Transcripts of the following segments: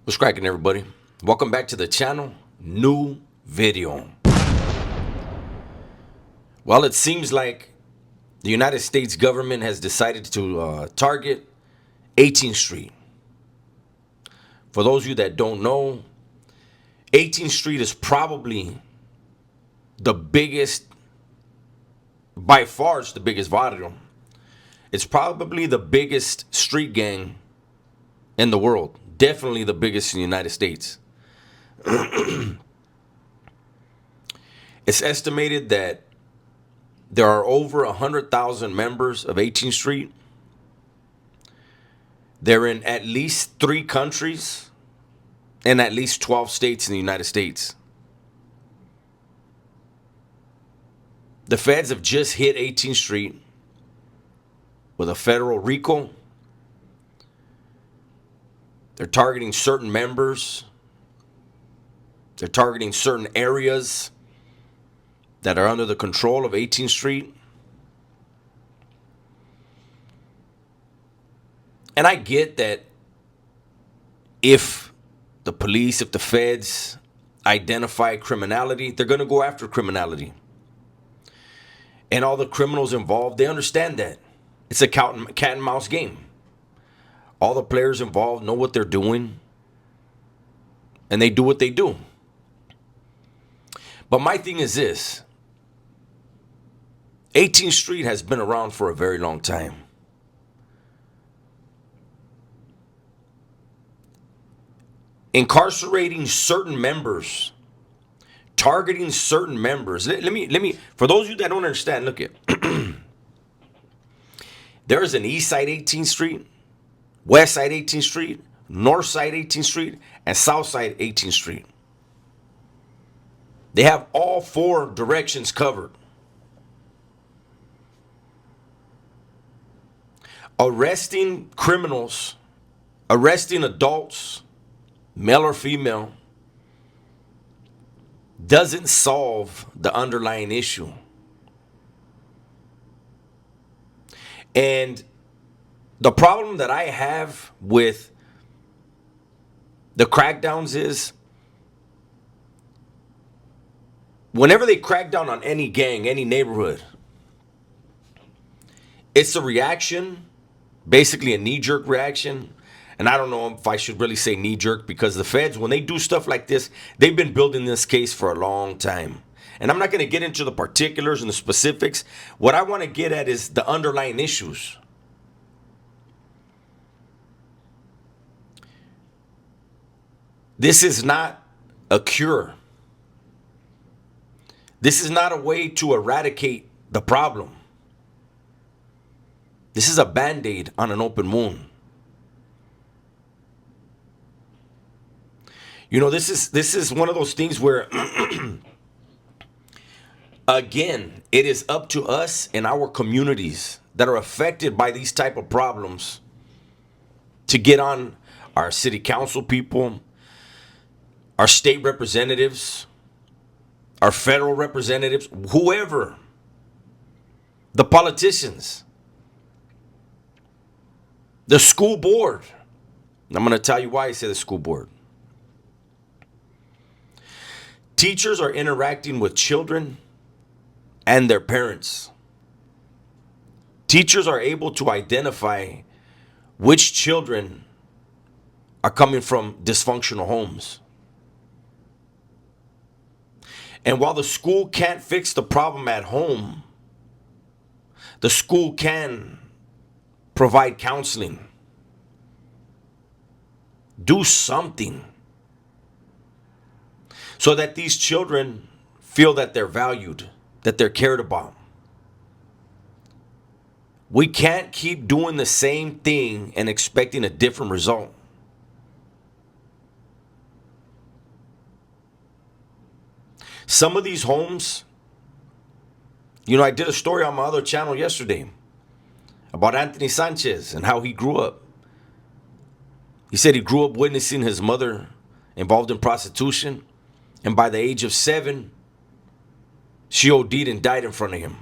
What's cracking, everybody? Welcome back to the channel. New video. Well, it seems like the United States government has decided to target 18th Street. For those of you that don't know, 18th Street is probably the biggest, by far it's the biggest barrio. It's probably the biggest street gang in the world. Definitely the biggest in the United States. It's estimated that there are over 100,000 members of 18th Street. They're in at least 3 countries and at least 12 states in the United States. The feds have just hit 18th Street with a federal RICO. They're targeting certain members. They're targeting certain areas that are under the control of 18th Street. And I get that if the police, if the feds identify criminality, they're going to go after criminality. And all the criminals involved, they understand that. It's a cat and mouse game. All the players involved know what they're doing, and they do what they do. But my thing is this. 18th Street has been around for a very long time. Incarcerating certain members, targeting certain members. Let me, for those of you that don't understand, look at, there is an east side 18th Street, west side 18th Street, north side 18th Street, and south side 18th Street. They have all 4 directions covered. Arresting criminals, arresting adults, male or female, doesn't solve the underlying issue. And the problem that I have with the crackdowns is whenever they crack down on any gang, any neighborhood, it's a reaction, basically a knee-jerk reaction. And I don't know if I should really say knee-jerk, because the feds, when they do stuff like this, they've been building this case for a long time. And I'm not going to get into the particulars and the specifics. What I want to get at is the underlying issues. This is not a cure. This is not a way to eradicate the problem. This is a band-aid on an open wound. You know, this is one of those things where, again, it is up to us and our communities that are affected by these type of problems to get on our city council people, our state representatives, our federal representatives, whoever, the politicians, the school board. I'm going to tell you why I say the school board. Teachers are interacting with children and their parents. Teachers are able to identify which children are coming from dysfunctional homes. And while the school can't fix the problem at home, the school can provide counseling. Do something so that these children feel that they're valued, that they're cared about. We can't keep doing the same thing and expecting a different result. Some of these homes, you know, I did a story on my other channel yesterday about Anthony Sanchez and how he grew up. He said he grew up witnessing his mother involved in prostitution, and by the age of 7, she OD'd and died in front of him.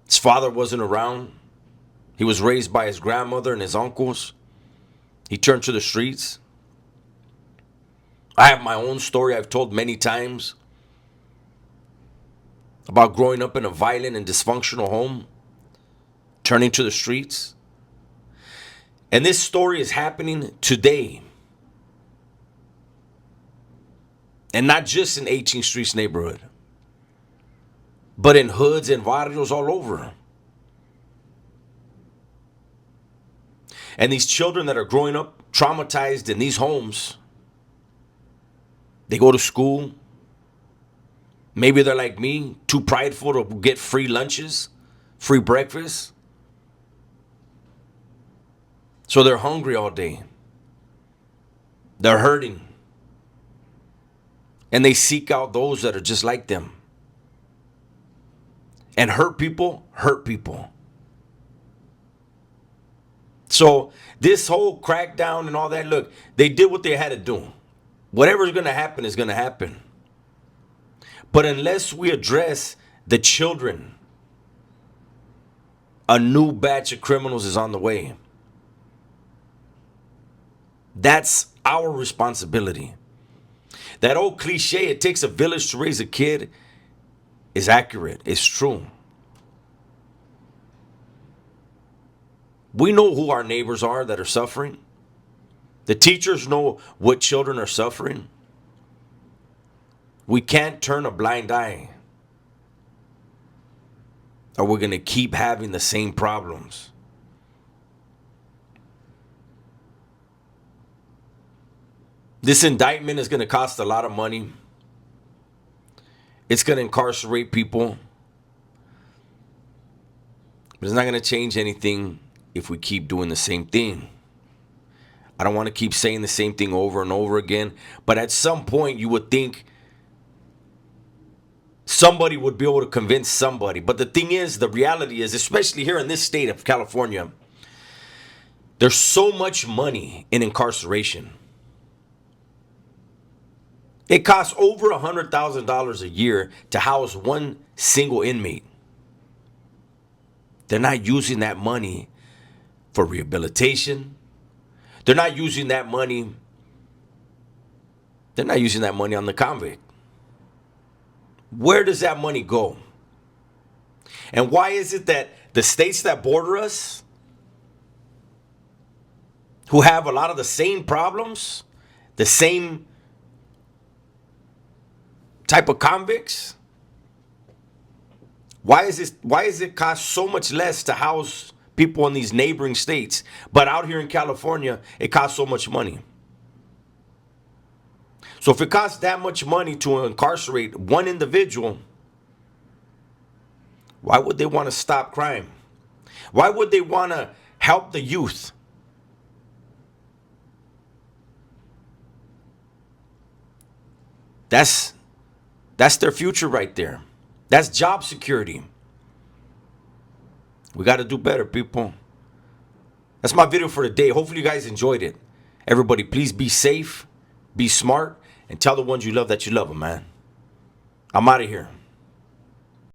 His father wasn't around. He was raised by his grandmother and his uncles. He turned to the streets. I have my own story I've told many times about growing up in a violent and dysfunctional home, turning to the streets. And this story is happening today. And not just in 18th Street's neighborhood, but in hoods and barrios all over. And these children that are growing up traumatized in these homes, they go to school. Maybe they're like me, too prideful to get free lunches, free breakfast. So they're hungry all day. They're hurting. And they seek out those that are just like them. And hurt people hurt people. So this whole crackdown and all that, look, they did what they had to do. Whatever's going to happen is going to happen. But unless we address the children, a new batch of criminals is on the way. That's our responsibility. That old cliche, it takes a village to raise a kid, is accurate. It's true. We know who our neighbors are that are suffering. The teachers know what children are suffering. We can't turn a blind eye, or we're going to keep having the same problems. This indictment is going to cost a lot of money. It's going to incarcerate people. But it's not going to change anything if we keep doing the same thing. I don't want to keep saying the same thing over and over again. But at some point, you would think somebody would be able to convince somebody. But the thing is, the reality is, especially here in this state of California, there's so much money in incarceration. It costs over $100,000 a year to house one single inmate. They're not using that money for rehabilitation. They're not using that money. They're not using that money on the convict. Where does that money go? And why is it that the states that border us, who have a lot of the same problems, the same type of convicts, why is it cost so much less to house people in these neighboring states, but out here in California it costs so much money? So if it costs that much money to incarcerate one individual, why would they want to stop crime? Why would they want to help the youth? That's their future right there. That's job security. We got to do better, people. That's my video for today. Hopefully you guys enjoyed it. Everybody, please be safe, be smart, and tell the ones you love that you love them, man. I'm out of here.